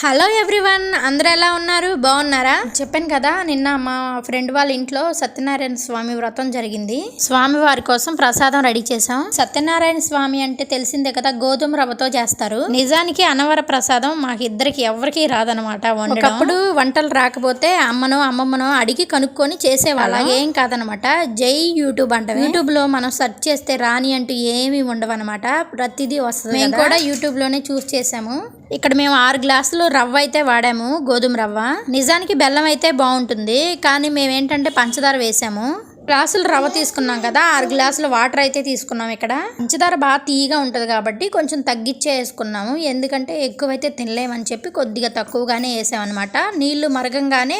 Hello everyone, అందరూ ఎలా ఉన్నారు? బాగున్నారా? చెప్పాను కదా, నిన్న మా ఫ్రెండ్ వాళ్ళ ఇంట్లో సత్యనారాయణ స్వామి వ్రతం జరిగింది. స్వామి వారి కోసం ప్రసాదం రెడీ చేసాం. సత్యనారాయణ స్వామి అంటే తెలిసిందే కదా, గోధుమ రవ్వతో చేస్తారు. నిజానికి అన్నవర ప్రసాదం మాకు ఇద్దరికి ఎవరికి రాదనమాట. ఒకప్పుడు వంటలు రాకపోతే అమ్మమ్మనో అడిగి కనుక్కొని చేసేవాళ్ళం. ఏం కాదనమాట, జై యూట్యూబ్ అంట. యూట్యూబ్ లో మనం సెర్చ్ చేస్తే రాని అంటూ ఏమి ఉండవు అనమాట, ప్రతిదీ వస్తుంది. మేము కూడా యూట్యూబ్ లోనే చూస్ చేసాము. ఇక్కడ మేము 6 గ్లాసులు రవ్వ అయితే వాడాము, గోధుమ రవ్వ. నిజానికి బెల్లం అయితే బాగుంటుంది, కానీ మేమేంటంటే పంచదార వేసాము. గ్లాసులు రవ్వ తీసుకున్నాం కదా, 6 గ్లాసులు వాటర్ అయితే తీసుకున్నాం. ఇక్కడ పంచదార బాగా తీయగా ఉంటుంది కాబట్టి కొంచెం తగ్గిచ్చే వేసుకున్నాము, ఎందుకంటే ఎక్కువైతే తినలేమని చెప్పి కొద్దిగా తక్కువగానే వేసామన్నమాట. నీళ్లు మరగంగానే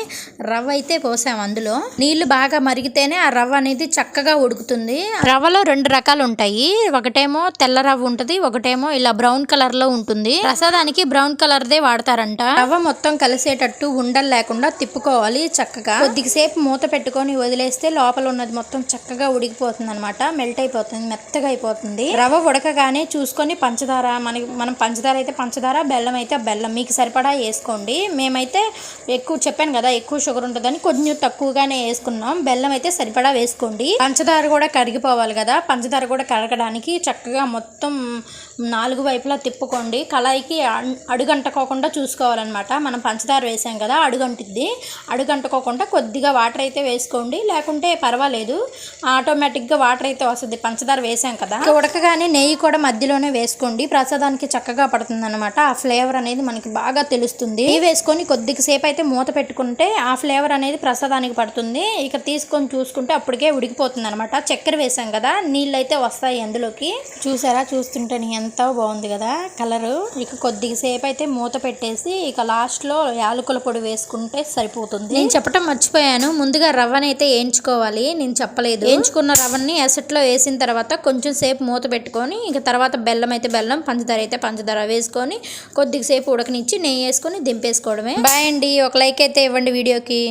రవ్వ అయితే పోసాము. అందులో నీళ్లు బాగా మరిగితేనే ఆ రవ్వ అనేది చక్కగా ఉడుకుతుంది. రవ్వలో 2 రకాలు ఉంటాయి, ఒకటేమో తెల్ల రవ్వ ఉంటుంది, ఒకటేమో ఇలా బ్రౌన్ కలర్ లో ఉంటుంది. ప్రసాదానికి బ్రౌన్ కలర్ దే వాడతారంట. రవ్వ మొత్తం కలిసేటట్టు ఉండలు లేకుండా తిప్పుకోవాలి చక్కగా. కొద్దిసేపు మూత పెట్టుకొని వదిలేస్తే లోపల ఉన్నది మొత్తం చక్కగా ఉడికిపోతుంది అనమాట, మెల్ట్ అయిపోతుంది, మెత్తగా అయిపోతుంది. రవ్వ ఉడకగానే చూసుకొని పంచదార, మనం పంచదార అయితే పంచదార, బెల్లం అయితే బెల్లం మీకు సరిపడా వేసుకోండి. మేమైతే ఎక్కువ చెప్పాను కదా, ఎక్కువ షుగర్ ఉంటుందని కొంచెం తక్కువగానే వేసుకున్నాం. బెల్లం అయితే సరిపడా వేసుకోండి. పంచదార కూడా కరిగిపోవాలి కదా, పంచదార కూడా కరగడానికి చక్కగా మొత్తం 4 వైపులా తిప్పుకోండి. కళాయికి అడుగంటుకోకుండా చూసుకోవాలన్నమాట. మనం పంచదార వేసాం కదా, అడుగంటుకోకుండా కొద్దిగా వాటర్ అయితే వేసుకోండి, లేకుంటే పర్వాలేదు, ఆటోమేటిక్గా వాటర్ అయితే వస్తుంది. పంచదార వేసాం కదా. ఉడకగానే నెయ్యి కూడా మధ్యలోనే వేసుకోండి, ప్రసాదానికి చక్కగా పడుతుంది అనమాట. ఆ ఫ్లేవర్ అనేది మనకి బాగా తెలుస్తుంది. నెయ్యి వేసుకొని కొద్దిసేపు అయితే మూత పెట్టుకుంటే ఆ ఫ్లేవర్ అనేది ప్రసాదానికి పడుతుంది. ఇక తీసుకొని చూసుకుంటే అప్పటికే ఉడికిపోతుంది అనమాట. చక్కెర వేసాం కదా, నీళ్ళు అయితే వస్తాయి అందులోకి. చూసారా, చూస్తుంటే ఎంతో బాగుంది కదా కలరు. ఇక కొద్దిసేపు అయితే మూత పెట్టేసి ఇక లాస్ట్లో యాలకుల పొడి వేసుకుంటే సరిపోతుంది. నేను చెప్పటం మర్చిపోయాను, ముందుగా రవ్వని అయితే వేయించుకోవాలి, నేను చెప్పలేదు. వేయించుకున్న రవ్వని ఎసట్లో వేసిన తర్వాత కొంచెం సేపు మూత పెట్టుకొని ఇక తర్వాత బెల్లం అయితే బెల్లం, పంచదార అయితే పంచదార వేసుకొని కొద్దిసేపు ఉడకనిచ్చి నెయ్యి వేసుకొని దింపేసుకోవడమే. బాయ్ అండి, ఒక లైక్ అయితే ఇవ్వండి వీడియోకి.